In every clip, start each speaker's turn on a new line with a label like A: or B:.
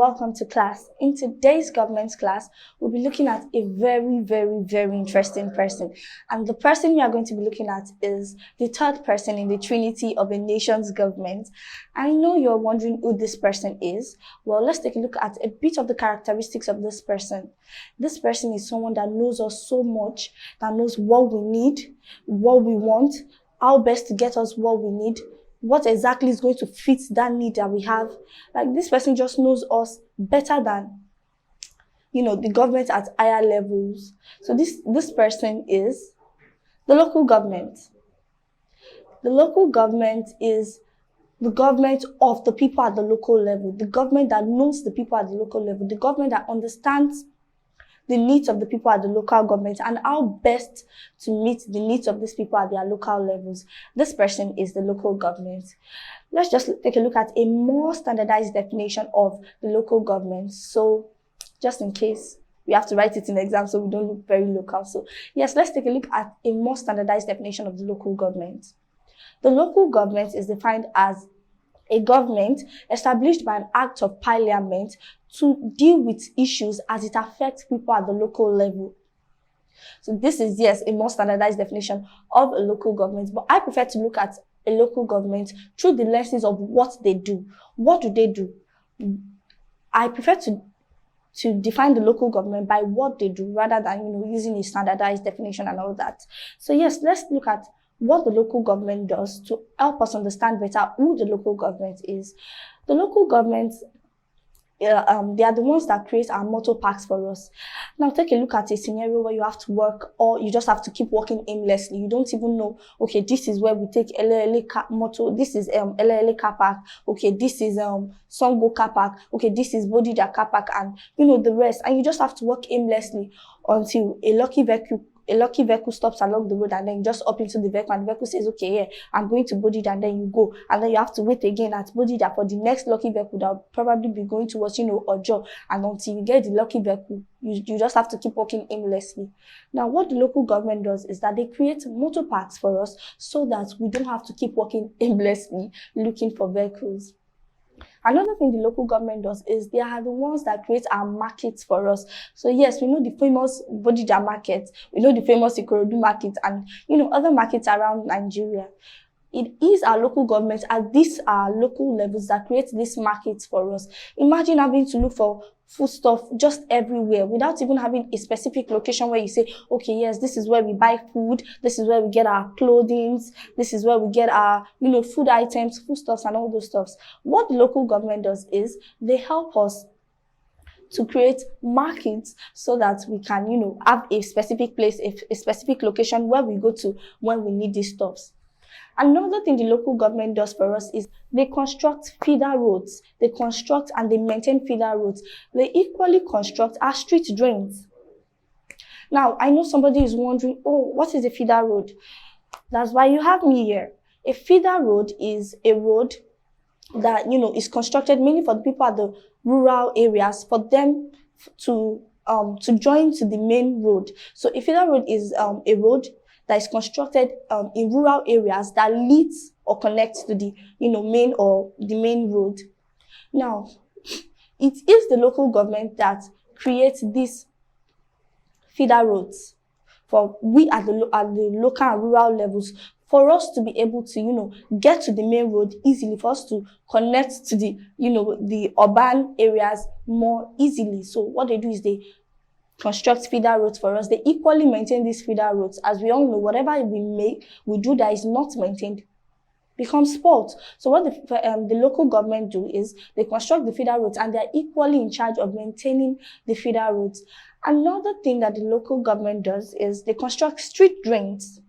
A: welcome to class. In today's government class, we'll be looking at a very, very, very interesting person. And the person we are going to be looking at is the third person in the Trinity of a nation's government. I know you're wondering who this person is. Well, let's take a look at a bit of the characteristics of this person. This person is someone that knows us so much, that knows what we need, what we want, how best to get us what we need, what exactly is going to fit that need that we have. Like, this person just knows us better than, the government at higher levels. So this person is the local government. The local government is the government of the people at the local level, the government that knows the people at the local level, the government that understands the needs of the people at the local government and how best to meet the needs of these people at their local levels. This person is the local government. Let's just take a look at a more standardized definition of the local government. So, just in case we have to write it in the exam so we don't look very local. So, yes, let's take a look at a more standardized definition of the local government. The local government is defined as a government established by an act of parliament to deal with issues as it affects people at the local level. So this is, yes, a more standardized definition of a local government, but I prefer to look at a local government through the lenses of what they do. What do they do? I prefer to define the local government by what they do rather than, using a standardized definition and all that. So yes, let's look at what the local government does to help us understand better who the local government is. The local government, they are the ones that create our motor parks for us. Now take a look at a scenario where you have to work or you just have to keep working aimlessly. You don't even know, okay, this is where we take LLA motor, this is LLA car park, okay, this is Songo car park, okay, this is Bodija car park, and the rest. And you just have to work aimlessly until a lucky vehicle stops along the road, and then you just up into the vehicle and the vehicle says, okay, yeah, I'm going to Bodija, and then you go, and then you have to wait again at Bodija for the next lucky vehicle that will probably be going towards, Ojo, and until you get the lucky vehicle, you just have to keep walking aimlessly. Now, what the local government does is that they create motor parks for us so that we don't have to keep walking aimlessly looking for vehicles. Another thing the local government does is they are the ones that create our markets for us. So yes, we know the famous Bodija market, we know the famous Ikorodu market, and other markets around Nigeria. It is our local government at these local levels that create these markets for us. Imagine having to look for foodstuff just everywhere without even having a specific location where you say, okay, yes, this is where we buy food, this is where we get our clothing, this is where we get our, food items, foodstuffs, and all those stuffs. What the local government does is they help us to create markets so that we can, have a specific place, a specific location where we go to when we need these stuffs. Another thing the local government does for us is they construct feeder roads. They construct and they maintain feeder roads. They equally construct our street drains. Now, I know somebody is wondering, oh, what is a feeder road? That's why you have me here. A feeder road is a road that, is constructed mainly for the people at the rural areas, for them to join to the main road. So a feeder road is a road that is constructed in rural areas that leads or connects to the main or the main road. Now, it is the local government that creates these feeder roads for we at the local and rural levels, for us to be able to get to the main road easily, for us to connect to the the urban areas more easily. So what they do is they construct feeder roads for us. They equally maintain these feeder roads. As we all know, whatever we do that is not maintained becomes spoiled. So what the local government do is they construct the feeder roads, and they're equally in charge of maintaining the feeder roads. Another thing that the local government does is they construct street drains.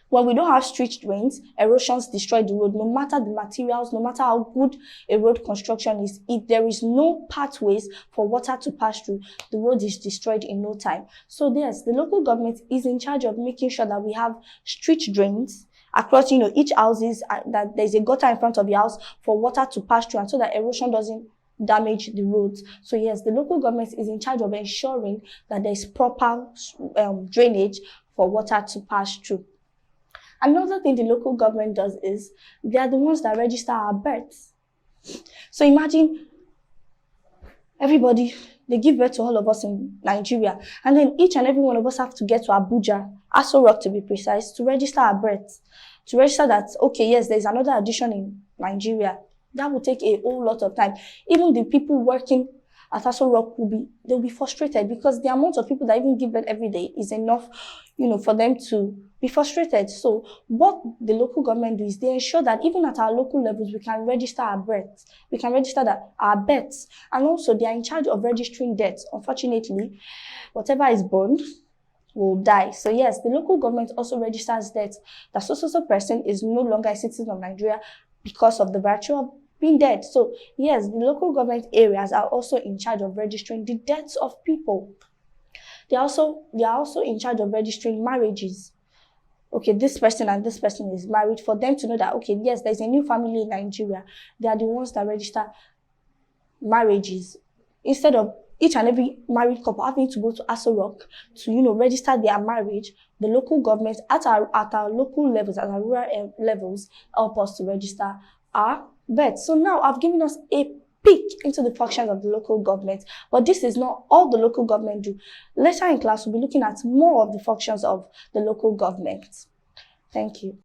A: When we don't have street drains, erosions destroy the road. No matter the materials, no matter how good a road construction is, if there is no pathways for water to pass through, the road is destroyed in no time. So yes, the local government is in charge of making sure that we have street drains across, each houses, that there's a gutter in front of your house for water to pass through, and so that erosion doesn't damage the roads. So yes, the local government is in charge of ensuring that there's proper drainage for water to pass through. Another thing the local government does is they are the ones that register our births. So imagine everybody, they give birth to all of us in Nigeria. And then each and every one of us have to get to Abuja, Aso Rock to be precise, to register our birth. To register that, okay, yes, there's another addition in Nigeria. That will take a whole lot of time. Even the people working at Aso Rock they'll be frustrated because the amount of people that even give birth every day is enough, for them to be frustrated. So what the local government do is they ensure that even at our local levels, we can register our births. We can register our births. And also they are in charge of registering deaths. Unfortunately, whatever is born will die. So yes, the local government also registers deaths. That so person is no longer a citizen of Nigeria because of the virtue of being dead. So yes, the local government areas are also in charge of registering the deaths of people. They are also in charge of registering marriages. Okay, this person and this person is married, for them to know that, okay, yes, there's a new family in Nigeria. They are the ones that register marriages. Instead of each and every married couple having to go to Aso Rock to, register their marriage, the local government at our local levels, at our rural levels, help us to register our births. So now I've given us a peek into the functions of the local government, but this is not all the local government do. Later in class, we'll be looking at more of the functions of the local government. Thank you.